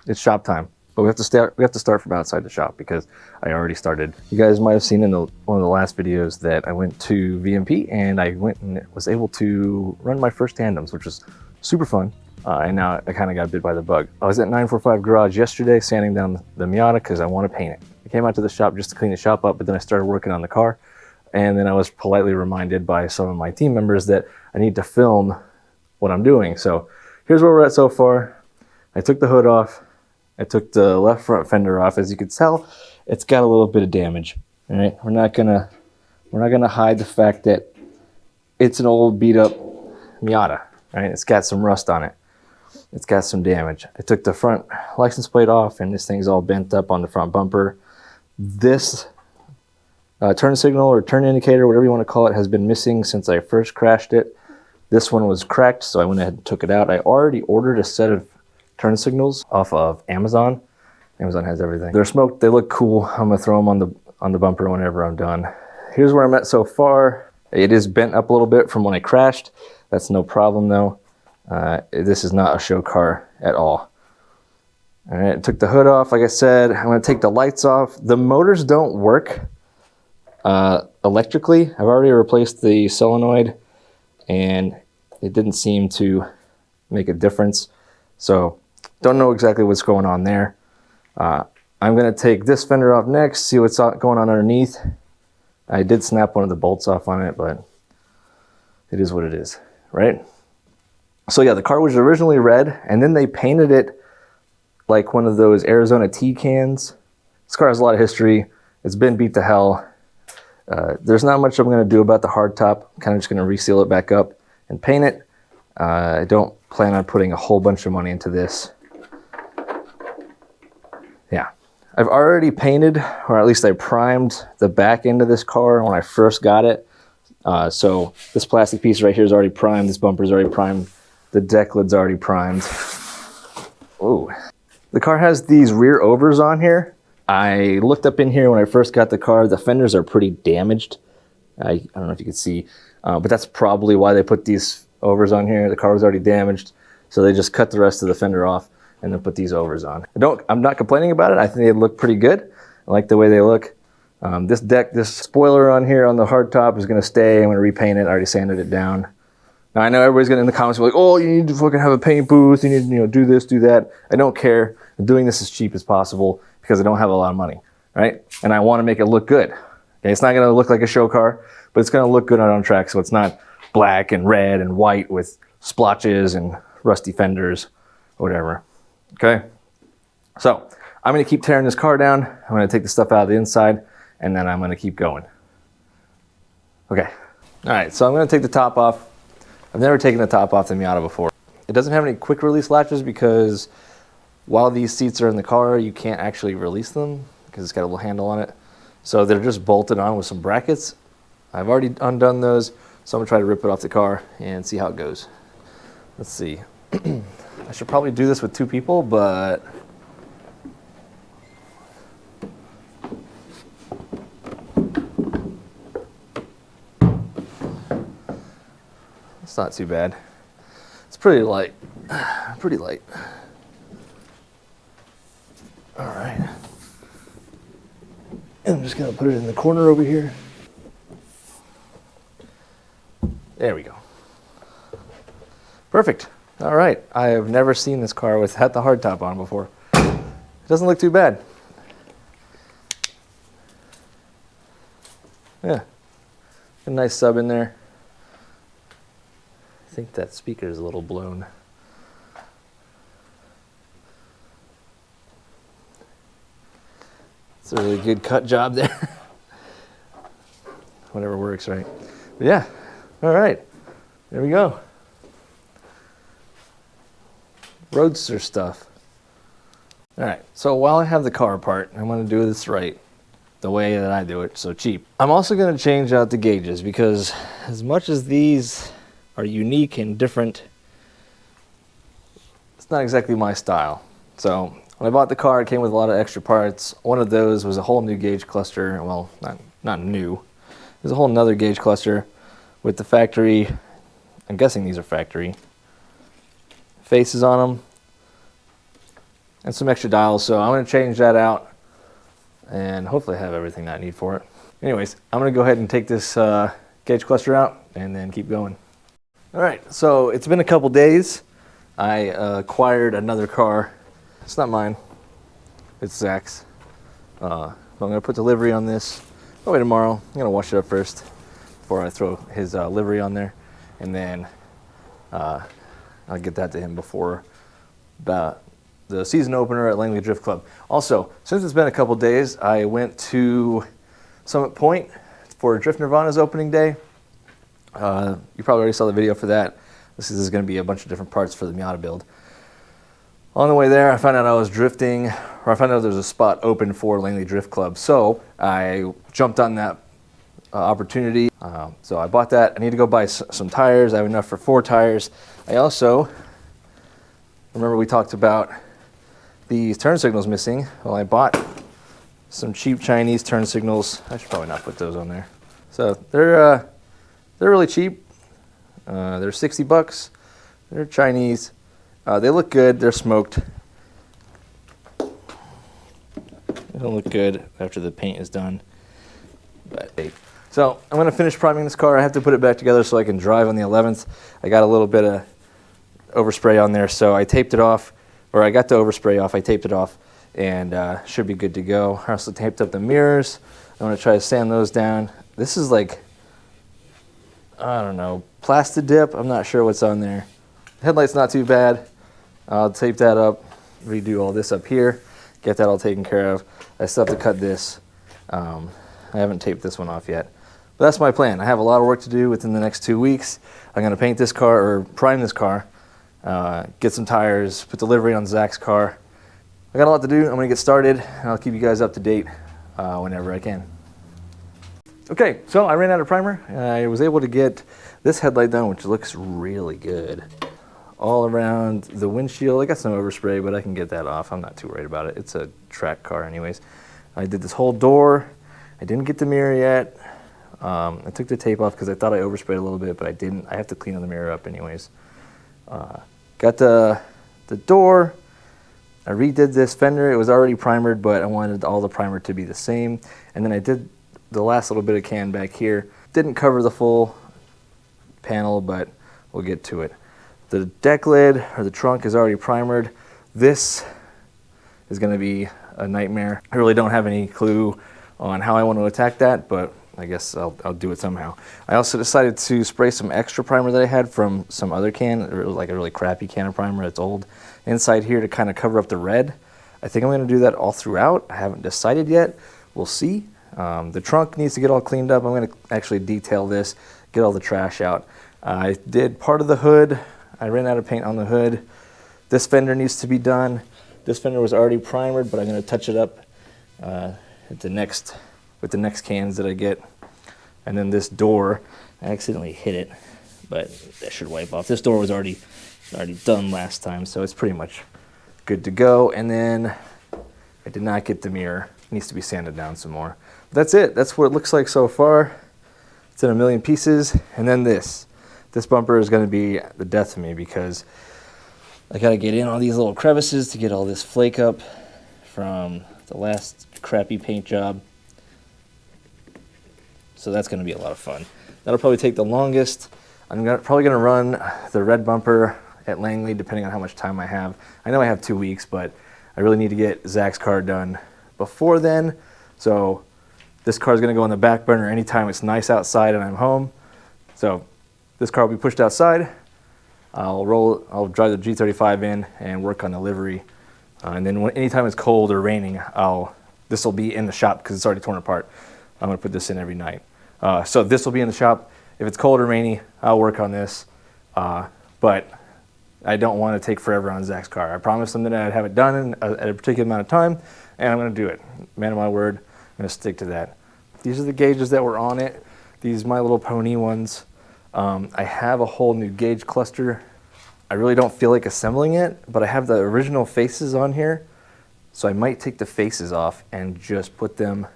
it's shop time. But we have to start from outside the shop because I already started. You guys might have seen in one of the last videos that I went to VMP and I went and was able to run my first tandems, which was super fun. And now I kind of got bit by the bug. I was at 945 Garage yesterday sanding down the Miata because I want to paint it. I came out to the shop just to clean the shop up, but then I started working on the car. And then I was politely reminded by some of my team members that I need to film what I'm doing. So here's where we're at so far. I took the hood off. I took the left front fender off. As you can tell, it's got a little bit of damage. All right, we're not gonna hide the fact that it's an old beat up Miata. Right, it's got some rust on it. It's got some damage. I took the front license plate off, and this thing's all bent up on the front bumper. This turn signal or turn indicator, whatever you want to call it, has been missing since I first crashed it. This one was cracked, so I went ahead and took it out. I already ordered a set of turn signals off of Amazon. Amazon has everything. They're smoked, they look cool. I'm gonna throw them on the bumper whenever I'm done. Here's where I'm at so far. It is bent up a little bit from when I crashed. That's no problem though. This is not a show car at all. All right, took the hood off. Like I said, I'm gonna take the lights off. The motors don't work electrically. I've already replaced the solenoid and it didn't seem to make a difference. So don't know exactly what's going on there. I'm gonna take this fender off next, see what's going on underneath. I did snap one of the bolts off on it, but it is what it is, right? So yeah, the car was originally red and then they painted it like one of those Arizona tea cans. This car has a lot of history. It's been beat to hell. There's not much I'm gonna do about the hardtop. I'm kind of just gonna reseal it back up and paint it. I don't plan on putting a whole bunch of money into this. Yeah, I've already painted, or at least I primed the back end of this car when I first got it. So this plastic piece right here is already primed. This bumper is already primed. The deck lid's already primed. Oh, the car has these rear overs on here. I looked up in here when I first got the car. The fenders are pretty damaged. I don't know if you can see, but that's probably why they put these overs on here. The car was already damaged, so they just cut the rest of the fender off and then put these overs on. I'm not complaining about it. I think they look pretty good. I like the way they look. This spoiler on here on the hardtop is gonna stay. I'm gonna repaint it. I already sanded it down. Now I know everybody's gonna in the comments be like, oh, you need to fucking have a paint booth. You need to do this, do that. I don't care. I'm doing this as cheap as possible because I don't have a lot of money, right? And I want to make it look good. Okay, it's not gonna look like a show car, but it's gonna look good on track, so it's not black and red and white with splotches and rusty fenders, whatever. Okay, so I'm gonna keep tearing this car down. I'm gonna take the stuff out of the inside and then I'm gonna keep going. Okay, all right, so I'm gonna take the top off. I've never taken the top off the Miata before. It doesn't have any quick release latches because while these seats are in the car, you can't actually release them because it's got a little handle on it. So they're just bolted on with some brackets. I've already undone those, so I'm gonna try to rip it off the car and see how it goes. Let's see. I should probably do this with two people, but it's not too bad. It's pretty light, pretty light. All right. And I'm just gonna put it in the corner over here. There we go. Perfect. All right. I have never seen this car without the hardtop on before. It doesn't look too bad. Yeah. A nice sub in there. I think that speaker is a little blown. It's a really good cut job there. Whatever works, right? But yeah. All right. There we go. Roadster stuff. All right, so while I have the car apart, I'm gonna do this right, the way that I do it, so cheap. I'm also gonna change out the gauges because as much as these are unique and different, it's not exactly my style. So when I bought the car, it came with a lot of extra parts. One of those was a whole new gauge cluster. Well, not new. There's a whole nother gauge cluster with the factory, I'm guessing these are factory, faces on them. and some extra dials. So I'm going to change that out and hopefully have everything that I need for it. Anyways, I'm going to go ahead and take this gauge cluster out and then keep going. All right, so it's been a couple days. I acquired another car. It's not mine. It's Zach's. I'm going to put the livery on this. Probably tomorrow. I'm going to wash it up first before I throw his livery on there. And then I'll get that to him before the season opener at Langley Drift Club. Also, since it's been a couple days, I went to Summit Point for Drift Nirvana's opening day. You probably already saw the video for that. This is going to be a bunch of different parts for the Miata build. On the way there, I found out I was drifting, or I found out there was a spot open for Langley Drift Club. So I jumped on that opportunity. So I bought that. I need to go buy some tires. I have enough for 4 tires. I also, remember we talked about these turn signals missing. Well, I bought some cheap Chinese turn signals. I should probably not put those on there. So they're really cheap. They're $60. They're Chinese. They look good. They're smoked. They don't look good after the paint is done. So I'm going to finish priming this car. I have to put it back together so I can drive on the 11th. I got a little bit of overspray on there, so I taped it off. Or I got the overspray off. I taped it off, and should be good to go. I also taped up the mirrors. I'm going to try to sand those down. This is like, I don't know, Plastidip. I'm not sure what's on there. Headlight's not too bad. I'll tape that up, redo all this up here, get that all taken care of. I still have to cut this. I haven't taped this one off yet. But that's my plan. I have a lot of work to do within the next 2 weeks. I'm going to paint this car, or prime this car, get some tires, put the livery on Zach's car. I got a lot to do. I'm going to get started, and I'll keep you guys up to date whenever I can. Okay, so I ran out of primer. I was able to get this headlight done, which looks really good. All around the windshield. I got some overspray, but I can get that off. I'm not too worried about it. It's a track car anyways. I did this whole door. I didn't get the mirror yet. I took the tape off because I thought I oversprayed a little bit, but I didn't. I have to clean the mirror up anyways. Got the door. I redid this fender. It was already primered, but I wanted all the primer to be the same. And then I did the last little bit of can back here. Didn't cover the full panel, but we'll get to it. The deck lid, or the trunk, is already primered. This is going to be a nightmare. I really don't have any clue on how I want to attack that, but I guess I'll do it somehow. I also decided to spray some extra primer that I had from some other can. It was like a really crappy can of primer. It's old. Inside here to kind of cover up the red. I think I'm going to do that all throughout. I haven't decided yet. We'll see. The trunk needs to get all cleaned up. I'm going to actually detail this, get all the trash out. I did part of the hood. I ran out of paint on the hood. This fender needs to be done. This fender was already primered, but I'm going to touch it up with the next cans that I get. And then this door, I accidentally hit it, but that should wipe off. This door was already done last time, so it's pretty much good to go. And then I did not get the mirror. It needs to be sanded down some more. But that's it. That's what it looks like so far. It's in a million pieces. And then this bumper is going to be the death of me because I got to get in all these little crevices to get all this flake up from the last crappy paint job. So that's going to be a lot of fun. That'll probably take the longest. I'm probably going to run the red bumper at Langley depending on how much time I have. I know I have 2 weeks, but I really need to get Zach's car done before then. So this car is going to go on the back burner anytime it's nice outside and I'm home. So this car will be pushed outside. I'll drive the G35 in and work on the livery. And then anytime it's cold or raining, this will be in the shop because it's already torn apart. I'm going to put this in every night. So this will be in the shop. If it's cold or rainy, I'll work on this. But I don't want to take forever on Zach's car. I promised him that I'd have it done at a particular amount of time, and I'm going to do it. Man of my word, I'm going to stick to that. These are the gauges that were on it. These My Little Pony ones. I have a whole new gauge cluster. I really don't feel like assembling it, but I have the original faces on here. So I might take the faces off and just put them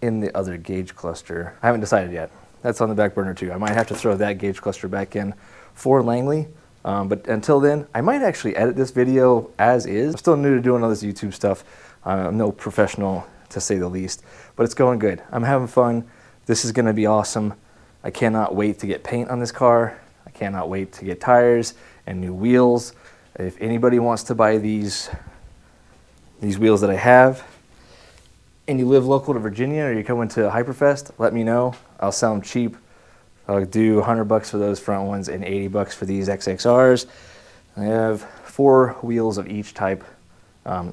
in the other gauge cluster. I haven't decided yet. That's on the back burner too. I might have to throw that gauge cluster back in for Langley, But until then, I might actually edit this video as is. I'm still new to doing all this YouTube stuff. I'm no professional, to say the least, but it's going good. I'm having fun. This is going to be awesome. I cannot wait to get paint on this car. I cannot wait to get tires and new wheels. If anybody wants to buy these wheels that I have, and you live local to Virginia or you come into Hyperfest, let me know. I'll sell them cheap. I'll do $100 for those front ones and $80 for these XXRs. I have 4 wheels of each type,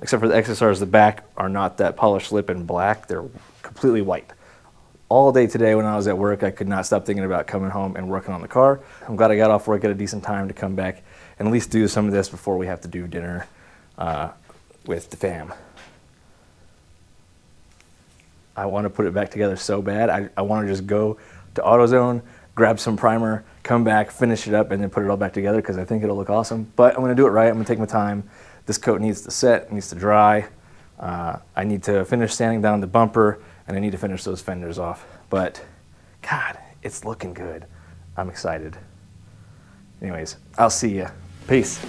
except for the XSRs. The back are not that polished lip and black. They're completely white. All day today when I was at work, I could not stop thinking about coming home and working on the car. I'm glad I got off work at a decent time to come back and at least do some of this before we have to do dinner with the fam. I want to put it back together so bad. I want to just go to AutoZone, grab some primer, come back, finish it up, and then put it all back together because I think it'll look awesome. But I'm going to do it right. I'm going to take my time. This coat needs to set, it needs to dry. I need to finish sanding down the bumper, and I need to finish those fenders off. But, God, it's looking good. I'm excited. Anyways, I'll see ya. Peace.